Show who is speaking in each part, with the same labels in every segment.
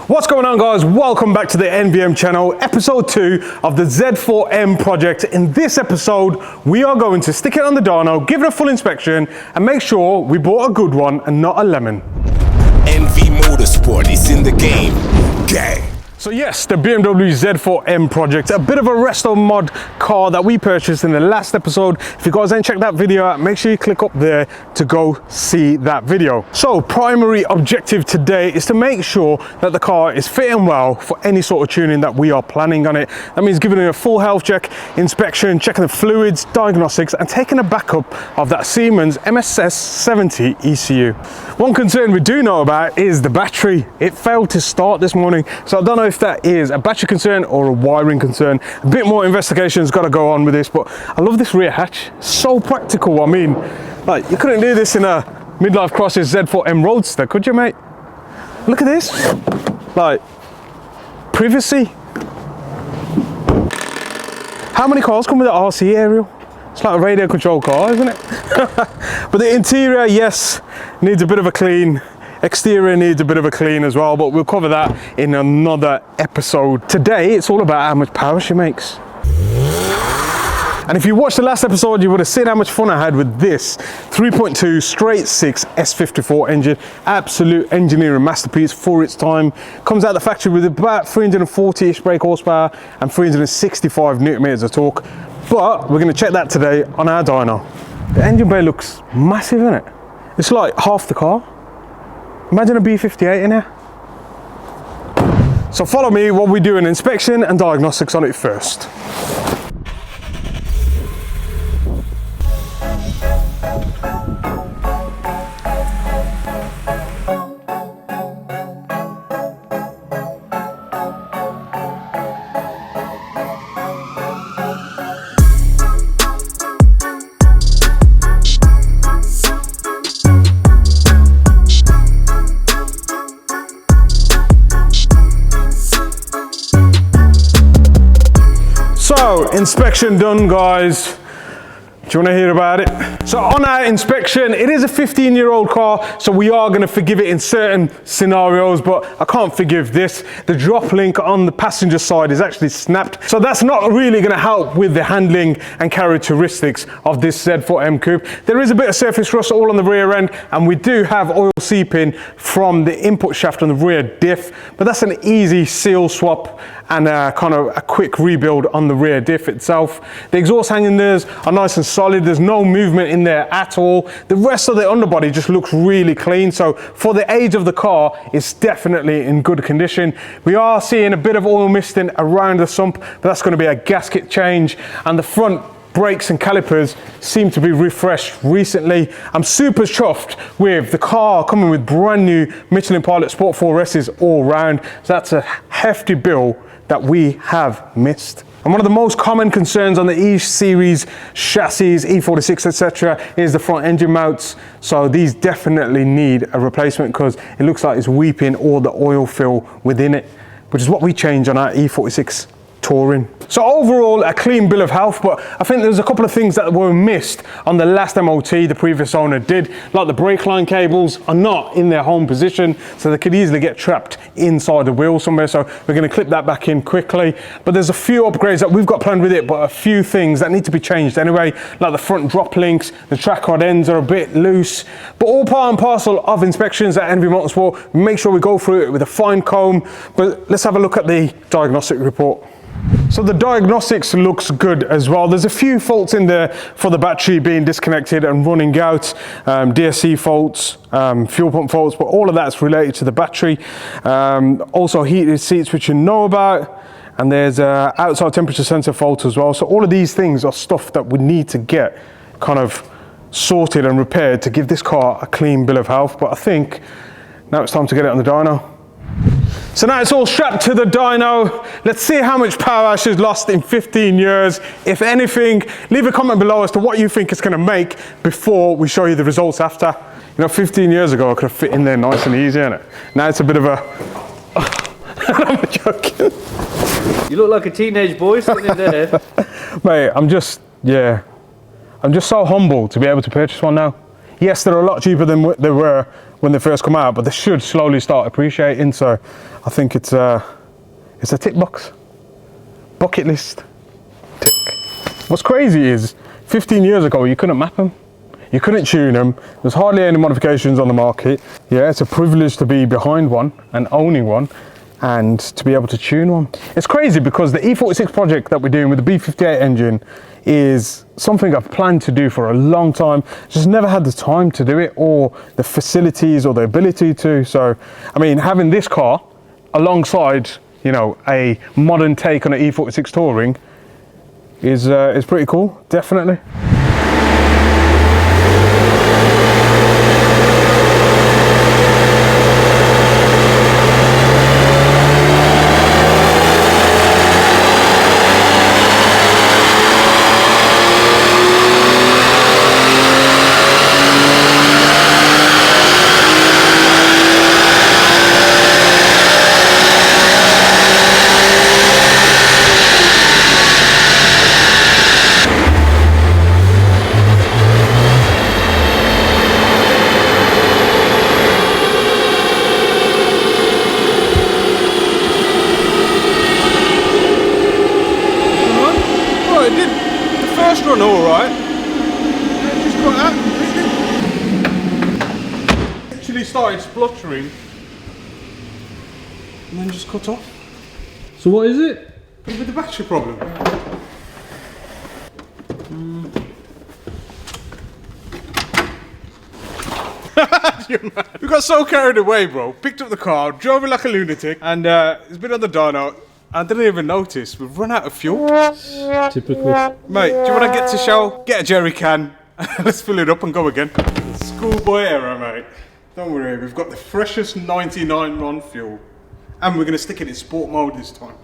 Speaker 1: What's going on, guys? Welcome back to the NVM channel, episode 2 of the Z4M project. In this episode, we are going to stick it on the dyno, give it a full inspection, and make sure we bought a good one and not a lemon.
Speaker 2: NV Motorsport is in the game. Gang.
Speaker 1: So yes, the BMW Z4M project, a bit of a resto mod car that we purchased in the last episode. If you guys ain't checked that video out, make sure you click up there to go see that video. So primary objective today is to make sure that the car is fitting well for any sort of tuning that we are planning on it. That means giving it a full health check, inspection, checking the fluids, diagnostics, and taking a backup of that Siemens MSS70 ECU. One concern we do know about is the battery. It failed to start this morning, so I don't know if that is a battery concern or a wiring concern. A bit more investigation's got to go on with this, but I love this rear hatch. So practical. I mean, like, you couldn't do this in a midlife crisis Z4M Roadster, could you, mate? Look at this. Like, privacy. How many cars come with an RC aerial? It's like a radio control car, isn't it? But the interior, yes, needs a bit of a clean. Exterior needs a bit of a clean as well, but we'll cover that in another episode. Today, it's all about how much power she makes. And if you watched the last episode, you would have seen how much fun I had with this 3.2 straight 6 S54 engine. Absolute engineering masterpiece for its time. Comes out the factory with about 340-ish brake horsepower and 365 Newton meters of torque. But we're going to check that today on our dyno. The engine bay looks massive, isn't it? It's like half the car. Imagine a B58 in here. So follow me while we do an inspection and diagnostics on it first. So, inspection done, guys. Do you want to hear about it? So on our inspection, it is a 15-year-old car, so we are going to forgive it in certain scenarios, but I can't forgive this. The drop link on the passenger side is actually snapped, so that's not really going to help with the handling and characteristics of this Z4M Coupe. There is a bit of surface rust all on the rear end, and we do have oil seeping from the input shaft on the rear diff, but that's an easy seal swap and kind of a quick rebuild on the rear diff itself. The exhaust hangers are nice and solid. There's no movement in there at all. The rest of the underbody just looks really clean. So for the age of the car, it's definitely in good condition. We are seeing a bit of oil misting around the sump, but that's going to be a gasket change. And the front brakes and calipers seem to be refreshed recently. I'm super chuffed with the car coming with brand new Michelin Pilot Sport 4S's all round. So that's a hefty bill that we have missed. And one of the most common concerns on the E series chassis, E46, etc., is the front engine mounts. So these definitely need a replacement because it looks like it's weeping all the oil fill within it, which is what we changed on our E46 Touring. So overall, a clean bill of health, but I think there's a couple of things that were missed on the last MOT the previous owner did, like the brake line cables are not in their home position, so they could easily get trapped inside the wheel somewhere, so we're going to clip that back in quickly. But there's a few upgrades that we've got planned with it, but a few things that need to be changed anyway, like the front drop links, the track rod ends are a bit loose, but all part and parcel of inspections at NV Motorsport. Make sure we go through it with a fine comb, but let's have a look at the diagnostic report. So the diagnostics looks good as well. There's a few faults in there for the battery being disconnected and running out, DSC faults, fuel pump faults, but all of that's related to the battery. Also heated seats, which you know about, and there's a outside temperature sensor fault as well. So all of these things are stuff that we need to get kind of sorted and repaired to give this car a clean bill of health. But I think now it's time to get it on the dyno. So now it's all strapped to the dyno. Let's see how much power she's lost in 15 years. If anything, leave a comment below as to what you think it's going to make before we show you the results after. You know, 15 years ago, I could have fit in there nice and easy, innit? Now it's a bit of a... I'm joking.
Speaker 3: You look like a teenage boy sitting in there.
Speaker 1: Mate, I'm just so humble to be able to purchase one now. Yes, they're a lot cheaper than they were when they first come out, but they should slowly start appreciating. So I think it's a tick box, bucket list tick. What's crazy is 15 years ago you couldn't map them, you couldn't tune them, there's hardly any modifications on the market. Yeah, it's a privilege to be behind one and owning one and to be able to tune one. It's crazy because the E46 project that we're doing with the B58 engine is something I've planned to do for a long time, just never had the time to do it or the facilities or the ability to. So I mean, having this car alongside, you know, a modern take on an E46 Touring is pretty cool, definitely. Run all right. Yeah, just got out. Actually started spluttering and then just cut off.
Speaker 3: So what is it?
Speaker 1: With the battery problem. We got so carried away, bro. Picked up the car, drove it like a lunatic, and it's been on the dyno. I didn't even notice. We've run out of fuel.
Speaker 3: Typical.
Speaker 1: Mate, do you want to get to Shell? Get a jerry can. Let's fill it up and go again. Schoolboy error, mate. Don't worry, we've got the freshest 99 RON fuel. And we're going to stick it in sport mode this time.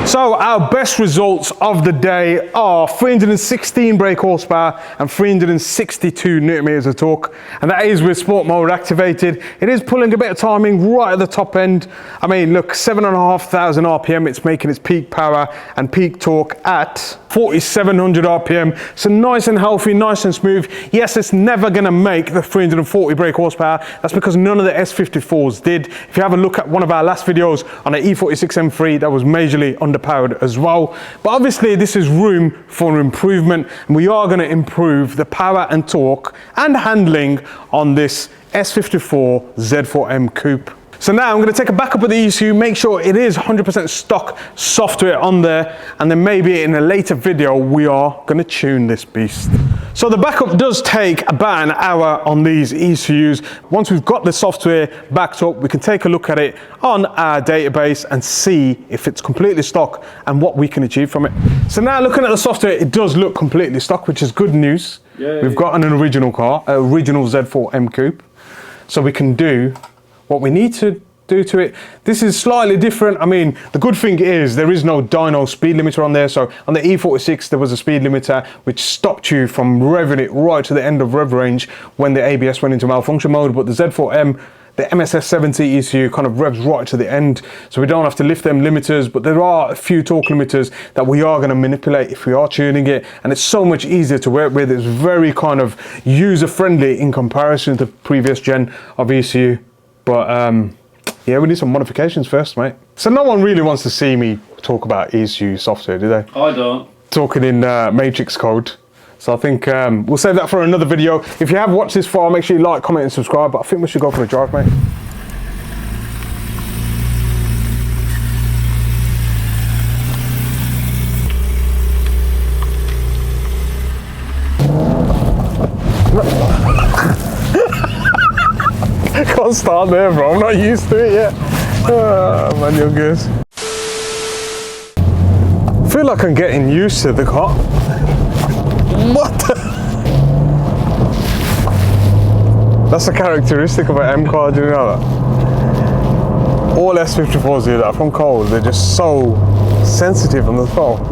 Speaker 1: So our best results of the day are 316 brake horsepower and 362 Newton meters of torque, and that is with sport mode activated. It is pulling a bit of timing right at the top end. I mean, look, 7,500 RPM, it's making its peak power and peak torque at 4,700 RPM. So nice and healthy, nice and smooth. Yes, it's never gonna make the 340 brake horsepower. That's because none of the S54s did. If you have a look at one of our last videos on an E46 M3, that was majorly underpowered as well. But obviously this is room for improvement, and we are gonna improve the power and torque and handling on this S54 Z4M Coupe. So now I'm going to take a backup of the ECU, make sure it is 100% stock software on there, and then maybe in a later video we are going to tune this beast. So the backup does take about an hour on these ECUs. Once we've got the software backed up, we can take a look at it on our database and see if it's completely stock and what we can achieve from it. So now looking at the software, it does look completely stock, which is good news.
Speaker 3: Yay.
Speaker 1: We've got an original car, an original Z4M Coupe, so we can do what we need to do to it. This is slightly different. I mean, the good thing is there is no dyno speed limiter on there. So on the E46, there was a speed limiter which stopped you from revving it right to the end of rev range when the ABS went into malfunction mode. But the Z4M, the MSS70 ECU kind of revs right to the end. So we don't have to lift them limiters, but there are a few torque limiters that we are going to manipulate if we are tuning it. And it's so much easier to work with. It's very kind of user friendly in comparison to the previous gen of ECU. But yeah, we need some modifications first, mate. So no one really wants to see me talk about ECU software, do they?
Speaker 3: I don't.
Speaker 1: Talking in matrix code. So I think we'll save that for another video. If you have watched this far, make sure you like, comment and subscribe. But I think we should go for a drive, mate. Can't start there, bro. I'm not used to it yet. Oh, man, you're good. I feel like I'm getting used to the car. What the? That's a characteristic of an M car, do you know that? All S54s do that from cold. They're just so sensitive on the throttle.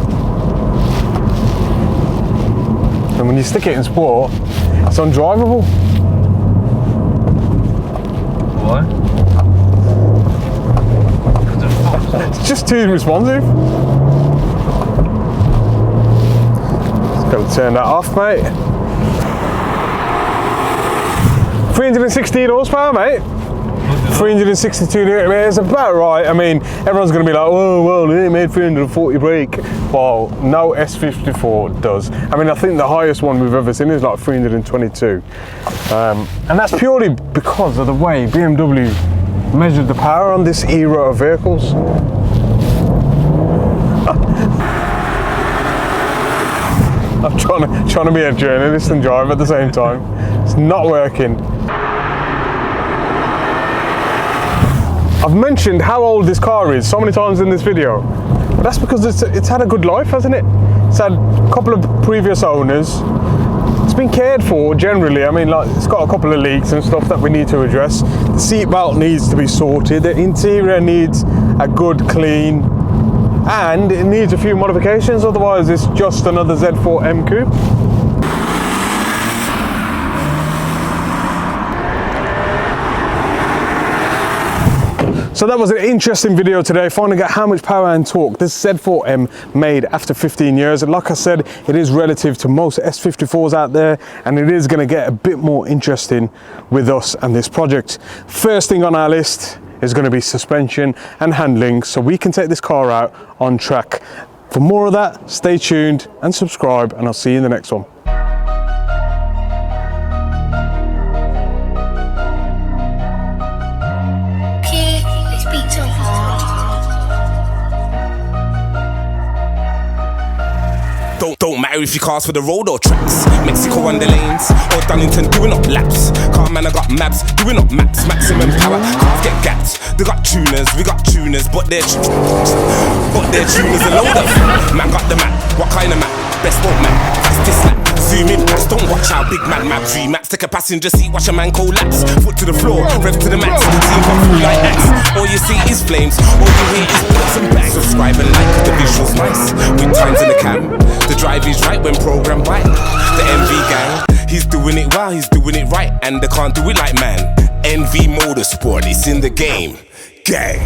Speaker 1: And when you stick it in sport, it's undrivable.
Speaker 3: Why?
Speaker 1: It's just too responsive. Just gotta turn that off, mate. 316 horsepower, mate. 362 Newton is about right. I mean, everyone's going to be like, oh, well, they made 340 brake. Well, no S54 does. I mean, I think the highest one we've ever seen is like 322. And that's purely because of the way BMW measured the power on this era of vehicles. I'm trying to be a journalist and drive at the same time. It's not working. I've mentioned how old this car is so many times in this video, but that's because it's had a good life, hasn't it? It's had a couple of previous owners. It's been cared for generally. I mean, like, it's got a couple of leaks and stuff that we need to address. The seat belt needs to be sorted. The interior needs a good clean, and it needs a few modifications. Otherwise, it's just another Z4M Coupe. So that was an interesting video today, finding out how much power and torque this Z4M made after 15 years. And like I said, it is relative to most S54s out there, and it is going to get a bit more interesting with us and this project. First thing on our list is going to be suspension and handling, so we can take this car out on track. For more of that, stay tuned and subscribe, and I'll see you in the next one.
Speaker 2: Don't matter if you cars for the road or tracks. Mexico on the lanes, or Dunnington doing up laps. Car man, I got maps, doing up maps. Maximum power, cars get gapped. They got tuners, we got tuners, but their tuners a load of. Man got the map, what kind of map? Best boat map, fastest lap. Zoom in past, don't watch how big man map. 3 maps, take a passenger seat, watch a man collapse. Foot to the floor, rev to the max. Team come through like X. All you see is flames, all you hear is bullets and bangs. Subscribe and like, the visuals nice. With times in the cam, the drive is right when programmed by the MV gang. He's doing it well, he's doing it right, and they can't do it like man. NV Motorsport, it's in the game. Gang.